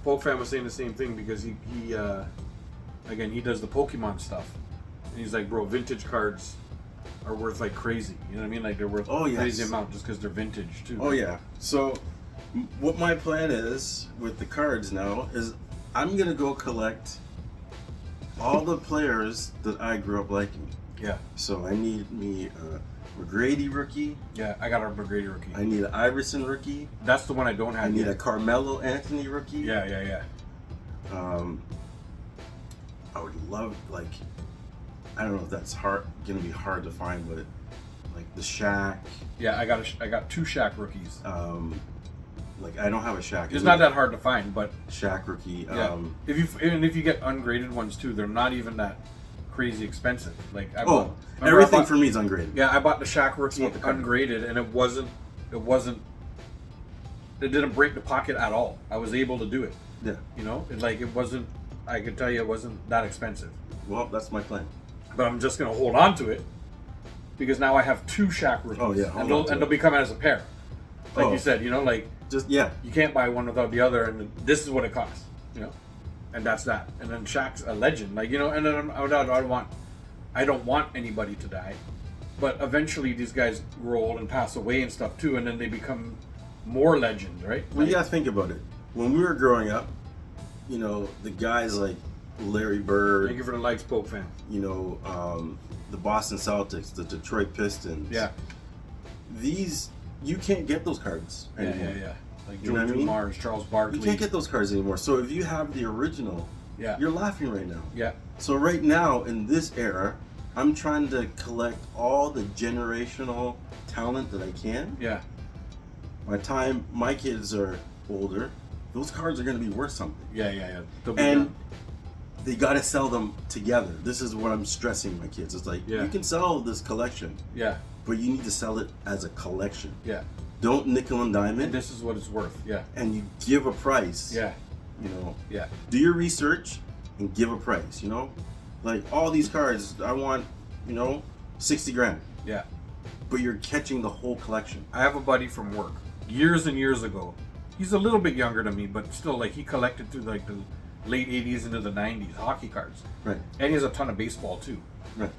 Poke Fan was saying the same thing because he again, he does the Pokemon stuff. And he's like, bro, vintage cards are worth like crazy. You know what I mean? Like they're worth crazy amount just because they're vintage too. Oh, yeah. So what my plan is with the cards now is I'm going to go collect all the players that I grew up liking. Yeah. So I need me a McGrady rookie. Yeah, I got a McGrady rookie. I need an Iverson rookie. That's the one I don't have I need yet. a Carmelo Anthony rookie. Yeah. I would love, like, I don't know if that's gonna be hard to find, but like the Shaq. Yeah, I got 2 Shaq rookies. Like I don't have a Shaq. It's not that hard to find, but Shaq rookie. yeah. If you get ungraded ones too, they're not even that crazy expensive. Like everything for me is ungraded. Yeah, I bought the Shaq rookie That's what the card- ungraded, and it didn't break the pocket at all. I was able to do it. Yeah. You know, it wasn't. I can tell you, it wasn't that expensive. Well, that's my plan. But I'm just gonna hold on to it because now I have 2 Shaq rookies. Oh, yeah, and they'll be coming as a pair. Like you said, you know, like Just you can't buy one without the other, and this is what it costs, you know, and that's that. And then Shaq's a legend, like, you know, and then I don't want anybody to die, but eventually these guys grow old and pass away and stuff too, and then they become more legend, right? Well, you gotta think about it. When we were growing up, you know, the guys like Larry Bird. Thank you for the likes, Poke Fan. You know, the Boston Celtics, the Detroit Pistons. Yeah. These, you can't get those cards anymore. Yeah. Like You know what I Joe mean? Dumars, Charles Barkley. You can't get those cards anymore. So if you have the original, Yeah. you're laughing right now. Yeah. So right now, in this era, I'm trying to collect all the generational talent that I can. Yeah. By the time my kids are older, those cards are going to be worth something. Yeah. They'll be And done. they got to sell them together. This is what I'm stressing my kids. It's like, Yeah. you can sell this collection, Yeah. but you need to sell it as a collection. Yeah. Don't nickel and dime And it, this is what it's worth. Yeah. and you give a price. Yeah. You know, Yeah. do your research and give a price, you know? Like all these cards, I want, 60 grand. Yeah. But you're catching the whole collection. I have a buddy from work years and years ago. He's a little bit younger than me, but still, like, he collected through like the late 80s into the 90s hockey cards. Right. And he has a ton of baseball too. Right.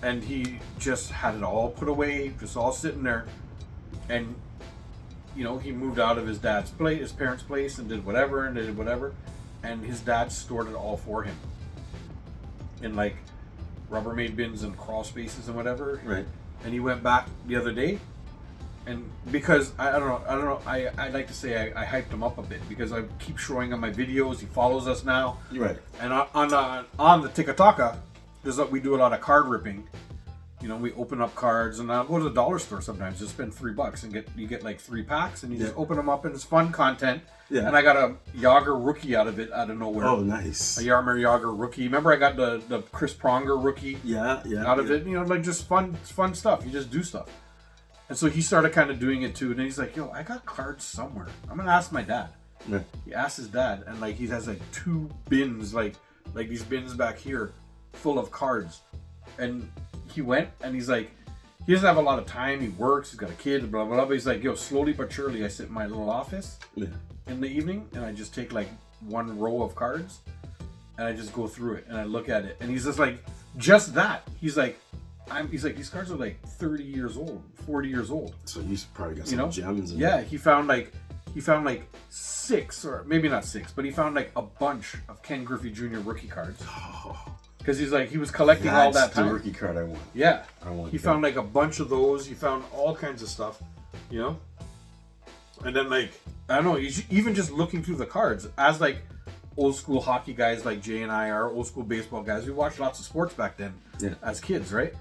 And he just had it all put away, just all sitting there. And, he moved out of his parents' place and did whatever. And his dad stored it all for him in like Rubbermaid bins and crawl spaces and whatever. Right. And he went back the other day, and because I don't know, I like to say I hyped him up a bit because I keep showing him my videos. He follows us now. Right. And on the Tikataka, we do a lot of card ripping. We open up cards, and I'll go to the dollar store sometimes. Just spend $3 and you get like 3 packs, and you just open them up, and it's fun content. Yeah. And I got a Yager rookie out of nowhere. Oh, nice. A Yarmer Yager rookie. Remember, I got the Chris Pronger rookie. Yeah. Out of it, like just fun stuff. You just do stuff. And so he started kind of doing it too. And then he's like, "Yo, I got cards somewhere. I'm gonna ask my dad." Yeah. He asked his dad, and like he has like 2 bins, like these bins back here, full of cards. And he went, and he's like, he doesn't have a lot of time. He works. He's got a kid. Blah blah blah. But he's like, "Yo, slowly but surely, I sit in my little office in the evening, and I just take like 1 row of cards, and I just go through it, and I look at it." And he's just like, just that. He's like, these cards are like 30 years old, 40 years old. So you probably got some gems in Yeah, he found like 6, or maybe not 6, but he found like a bunch of Ken Griffey Jr. rookie cards. Because he's like, he was collecting all that That's time. the rookie card I want. Yeah. I want He that. found like a bunch of those. He found all kinds of stuff, And then like, I don't know, even just looking through the cards, as like old school hockey guys like Jay and I are, old school baseball guys, we watched lots of sports back then as kids, right?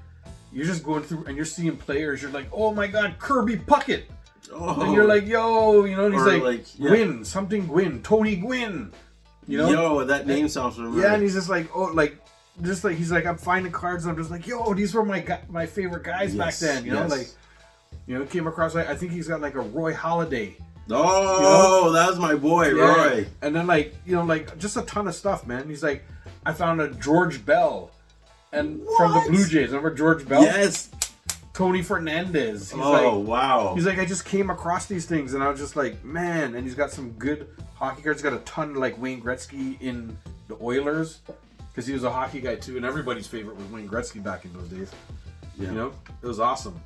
You're just going through and you're seeing players, you're like, "Oh my God, Kirby Puckett." Oh. And you're like, "Yo," and he's Or like Gwynn, Tony Gwynn. Yo, that name sounds familiar. Yeah, and he's just like, he's like, I'm finding cards, and I'm just like, "Yo, these were my favorite guys back then." Came across, I think he's got like a Roy Halladay. Oh, that was my boy, Roy. And then like just a ton of stuff, man. He's like, I found a George Bell, and from the Blue Jays. Remember George Bell? Yes. Tony Fernandez. Wow. He's like, I just came across these things, and I was just like, man. And he's got some good hockey cards. He's got a ton like Wayne Gretzky in the Oilers, because he was a hockey guy too, and everybody's favorite was Wayne Gretzky back in those days. Yeah. You know, it was awesome.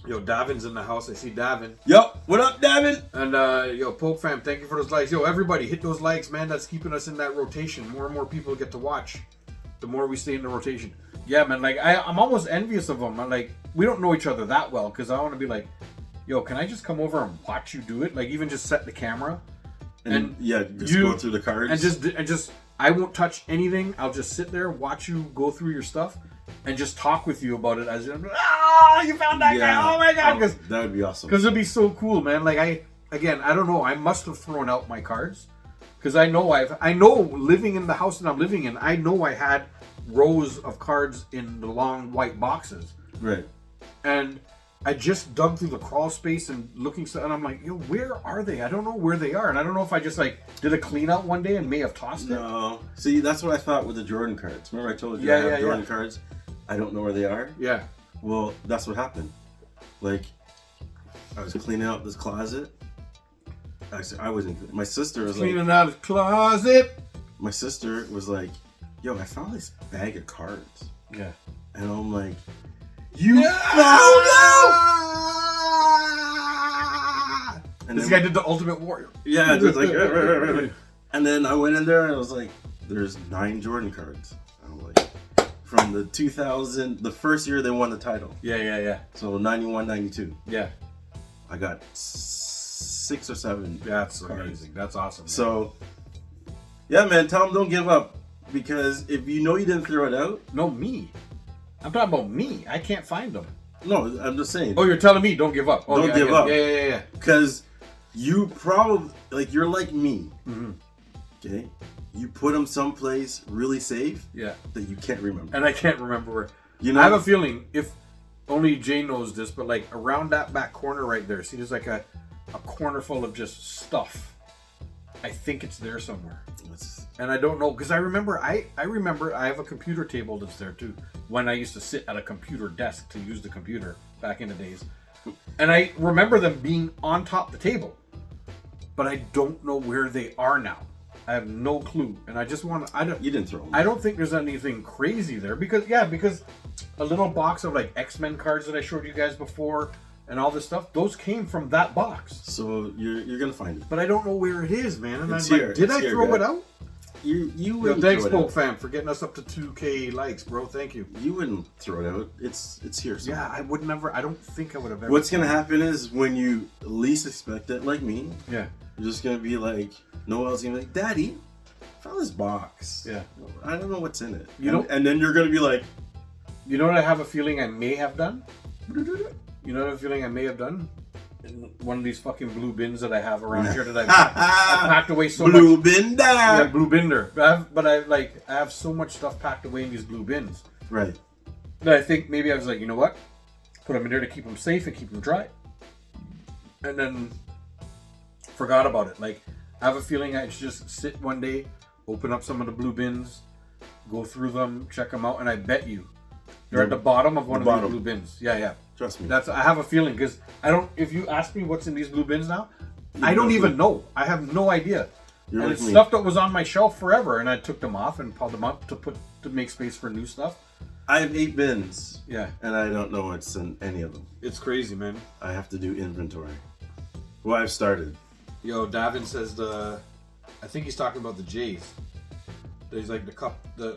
Yo, Davin's in the house. I see Davin. Yo, what up, Davin? And yo, Pope fam, thank you for those likes. Yo, everybody, hit those likes, man. That's keeping us in that rotation. More and more people get to watch. The more we stay in the rotation. Yeah, man. Like I'm almost envious of them. Like we don't know each other that well, because I want to be like, yo, can I just come over and watch you do it? Like even just set the camera. And yeah, just go through the cards. And just I won't touch anything. I'll just sit there, watch you go through your stuff, and just talk with you about it as you're like, you found that guy. Oh my god. That would be awesome. Because it'd be so cool, man. Like I don't know. I must have thrown out my cards. Because I know living in the house that I'm living in, I know I had rows of cards in the long white boxes. Right. And I just dug through the crawl space and looking, and I'm like, yo, where are they? I don't know where they are. And I don't know if I just like did a clean out one day and may have tossed it. No. See, that's what I thought with the Jordan cards. Remember I told you I have Jordan cards? I don't know where they are. Yeah. Well, that's what happened. Like, I was cleaning out this closet. Actually, I wasn't. My sister was cleaning out his closet. My sister was like, yo, I found this bag of cards. Yeah. And I'm like, you found them! And this guy did the Ultimate Warrior. Yeah, just like, and then I went in there and I was like, there's 9 Jordan cards. I'm like, from the 2000, the first year they won the title. Yeah. So 91, 92. Yeah. I got 6 or 7. That's cards. amazing. That's awesome. Man. So, yeah, man, tell them don't give up. Because if you know you didn't throw it out. No, me. I'm talking about me. I can't find them. No, I'm just saying. Oh, you're telling me don't give up. Oh, don't give up. Yeah. Because you probably, like, you're like me. Mm-hmm. Okay? You put them someplace really safe. Yeah. That you can't remember. And I can't remember where. You know, I have a feeling, if only Jay knows this, but like around that back corner right there, see there's like a corner full of just stuff. I think it's there somewhere. And I don't know, because I remember I have a computer table that's there too, when I used to sit at a computer desk to use the computer back in the days. And I remember them being on top of the table. But I don't know where they are now. I have no clue. And I just want to, you didn't throw them. I don't think there's anything crazy there, because a little box of like X-Men cards that I showed you guys before and all this stuff, those came from that box. So you're gonna find it. But I don't know where it is, man. And it's I'm here. like, did I throw it out? You wouldn't. Thanks, Poke fam, for getting us up to 2K likes, bro. Thank you. You wouldn't throw it out. It's here. Somewhere. Yeah, I would never. I don't think I would have ever. What's gonna happen is when you least expect it, like me. Yeah. You're just gonna be like, Noel's gonna be like, Daddy, I found this box. Yeah. I don't know what's in it. And then you're gonna be like, you know what I have a feeling I may have done? You know what I have a feeling I may have done? In one of these fucking blue bins that I have around here that I've packed away so much. Blue binder. Yeah, blue binder. But I have so much stuff packed away in these blue bins. Right. That I think maybe I was like, you know what? Put them in there to keep them safe and keep them dry. And then forgot about it. Like, I have a feeling I should just sit one day, open up some of the blue bins, go through them, check them out, and I bet you they're at the bottom of one of these blue bins. Yeah. Trust me. I have a feeling, because I don't. If you ask me what's in these blue bins now, I don't even know. I have no idea. You're and like it's me. stuff that was on my shelf forever, and I took them off and piled them up to make space for new stuff. I have 8 bins. Yeah. And I don't know what's in any of them. It's crazy, man. I have to do inventory. Well, I've started. Yo, Davin says I think he's talking about the Jays. He's like the cup, the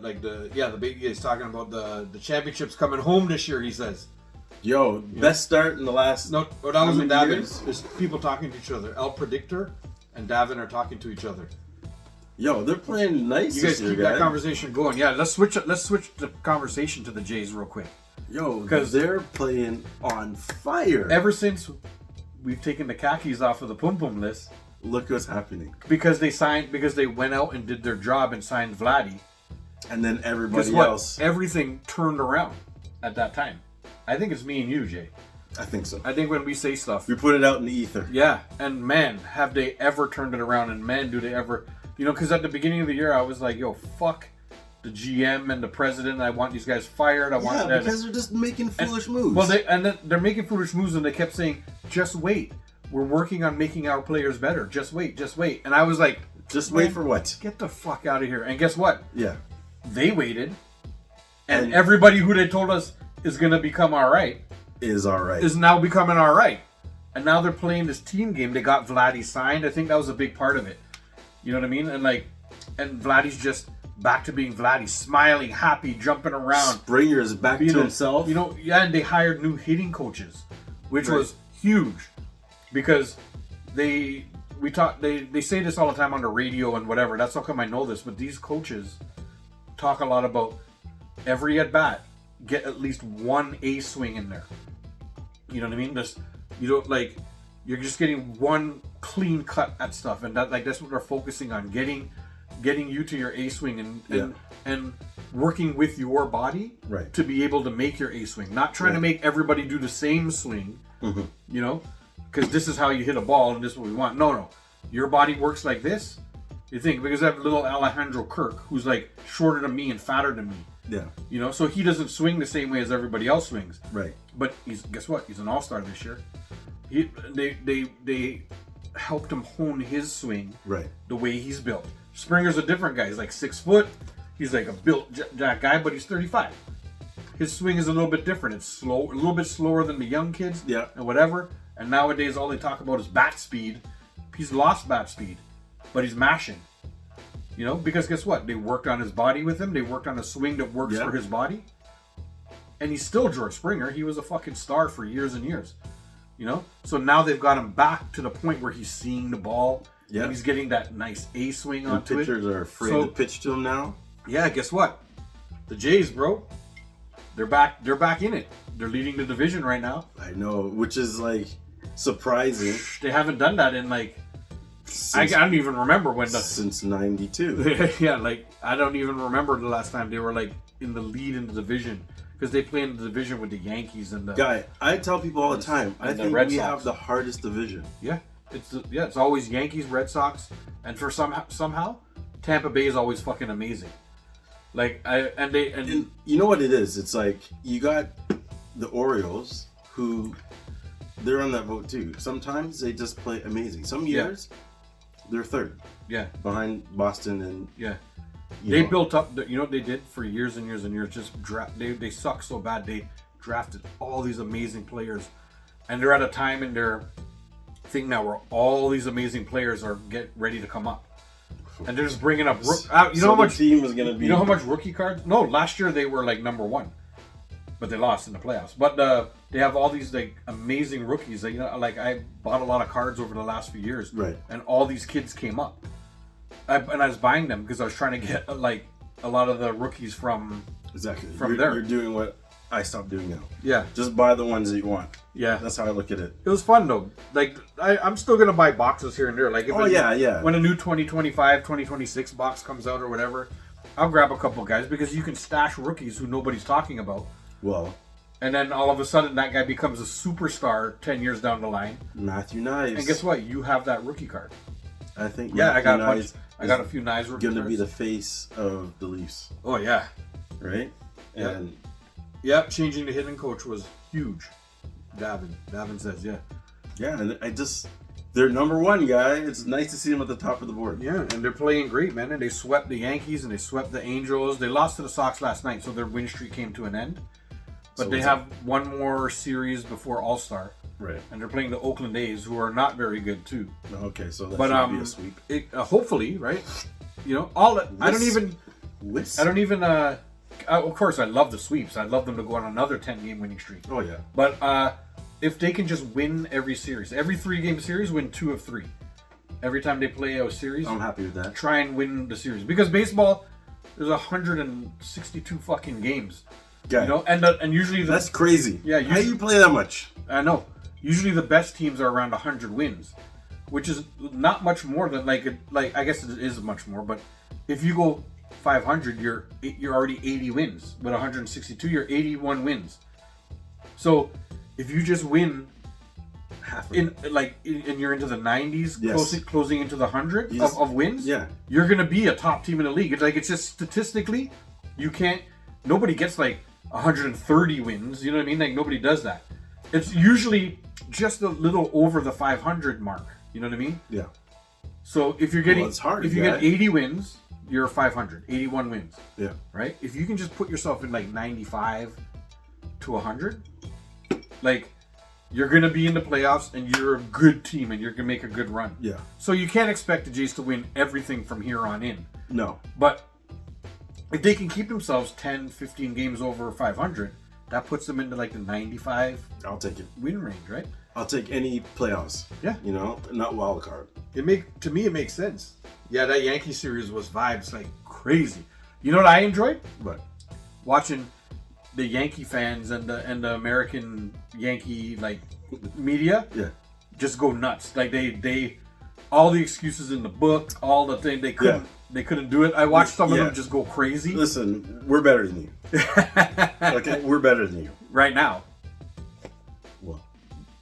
big. He's talking about the championships coming home this year. He says. Yo, best start in the last. No, that wasn't Davin. Years? There's people talking to each other. El Predictor and Davin are talking to each other. Yo, they're playing nice. You guys keep that conversation going. Yeah, let's switch the conversation to the Jays real quick. Yo, because they're playing on fire. Ever since we've taken the khakis off of the Pum Pum list, look what's happening. Because they went out and did their job and signed Vladdy. And then everybody else. Everything turned around at that time. I think it's me and you, Jay. I think so. I think when we say stuff, we put it out in the ether. Yeah, and man, have they ever turned it around? And man, do they ever? You know, because at the beginning of the year, I was like, "Yo, fuck the GM and the president. I want these guys fired. I want Yeah, that. because they're just making foolish moves. Well, they're making foolish moves, and they kept saying, "Just wait. We're working on making our players better. Just wait, just wait." And I was like, just wait for what? "Get the fuck out of here!" And guess what? Yeah. They waited, and everybody who they told us is gonna become all right is all right. Is now becoming all right. And now they're playing this team game. They got Vladdy signed. I think that was a big part of it. You know what I mean? And Vladdy's just back to being Vladdy, smiling, happy, jumping around. Springer's back to himself. You know, yeah, and they hired new hitting coaches, which was huge because they say this all the time on the radio and whatever. That's how come I know this. But these coaches talk a lot about every at bat, get at least one A swing in there. You know what I mean? You're just getting one clean cut at stuff, and that's what they're focusing on, getting you to your A swing and working with your body to be able to make your A swing, not trying to make everybody do the same swing. You know, because this is how you hit a ball and this is what we want. No, your body works like this. You think because I have little Alejandro Kirk, who's like shorter than me and fatter than me. Yeah. You know, so he doesn't swing the same way as everybody else swings. Right. But guess what? He's an all-star this year. They helped him hone his swing. Right. The way he's built. Springer's a different guy. He's like 6 foot. He's like a built jack guy, but he's 35. His swing is a little bit different. It's slow, a little bit slower than the young kids. Yeah. And whatever. And nowadays, all they talk about is bat speed. He's lost bat speed, but he's mashing. You know, because guess what? They worked on his body with him. They worked on a swing that works for his body. And he's still George Springer. He was a fucking star for years and years. You know? So now they've got him back to the point where he's seeing the ball. Yeah. And he's getting that nice A swing onto it. Pitchers are afraid to pitch to him now. Yeah, guess what? The Jays, bro. They're back in it. They're leading the division right now. I know, which is like surprising. They haven't done that in like I don't even remember when since '92. Yeah, like I don't even remember the last time they were like in the lead in the division because they play in the division with the Yankees and the guy. I tell people all the time. I think we have the hardest division. Yeah, it's always Yankees, Red Sox, and for somehow Tampa Bay is always fucking amazing. Like and you know what it is? It's like you got the Orioles who they're on that vote too. Sometimes they just play amazing. Some years. They're third. Yeah. Behind Boston and they built up. You know what they did for years and years and years? Just draft. They suck so bad. They drafted all these amazing players, and they're at a time in their thing now where all these amazing players are ready to come up, and they're just bringing up. You know how much team is gonna be? You know how much rookie cards? No, last year they were like number 1, but they lost in the playoffs. But they have all these like amazing rookies. Like, you know, like I bought a lot of cards over the last few years, right? And all these kids came up, and I was buying them because I was trying to get like a lot of the rookies from there. You're doing what I stopped doing now. Yeah, just buy the ones that you want. Yeah, that's how I look at it. It was fun though. Like I'm still gonna buy boxes here and there. Like if when a new 2025, 2026 box comes out or whatever, I'll grab a couple guys because you can stash rookies who nobody's talking about. Well. And then all of a sudden, that guy becomes a superstar 10 years down the line. Matthew Knies. And guess what? You have that rookie card. I think. Yeah, I got a few Knies rookie cards. Going to be the face of the Leafs. Oh yeah. Right. And changing the hitting coach was huge. Davin says Yeah, and they're number 1 guy. It's nice to see them at the top of the board. Yeah, and they're playing great, man. And they swept the Yankees and they swept the Angels. They lost to the Sox last night, so their win streak came to an end. But they have one more series before All-Star. Right. And they're playing the Oakland A's, who are not very good, too. Okay, so that should be a sweep. Hopefully, right? You know, I don't even... of course, I love the sweeps. I'd love them to go on another 10-game winning streak. Oh, yeah. But if they can just win every series, every 3-game series, win 2 of 3. Every time they play a series... I'm happy with that. Try and win the series. Because baseball, there's 162 fucking games. Yeah. You know, and usually that's crazy. Yeah, how do you play that much? I know. Usually the best teams are around 100 wins, which is not much more than like I guess it is much more. But if you go 500, you're already 80 wins. With 162, you're 81 wins. So if you just win and you're into the 90s, closing into the 100 of wins, you're gonna be a top team in the league. It's just statistically. You can't. Nobody gets like 130 wins. You know what I mean? Like nobody does that. It's usually just a little over the 500 mark. You know what I mean? Yeah. So if you're getting, Well, it's hard, if you yeah. get 80 wins, you're 500. 81 wins, Yeah. right? If you can just put yourself in like 95 to 100, like you're gonna be in the playoffs and you're a good team and you're gonna make a good run. Yeah. So you can't expect the Jays to win everything from here on in. No. But if they can keep themselves 10, 15 games over 500, that puts them into like the 95 I'll take it. win range, right? I'll take any playoffs. Yeah. You know, not wild card. To me it makes sense. Yeah, that Yankee series was vibes like crazy. You know what I enjoyed? But Watching the Yankee fans and the American Yankee like media yeah. just go nuts. Like they all the excuses in the book, all the thing they couldn't do it. I watched some of Yeah. them just go crazy. Listen, we're better than you. Okay, we're better than you. Right now, Well,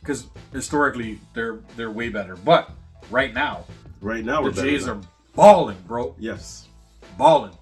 because historically they're way better. But right now, right now we're the better. Jays than are balling, bro. Yes. Balling.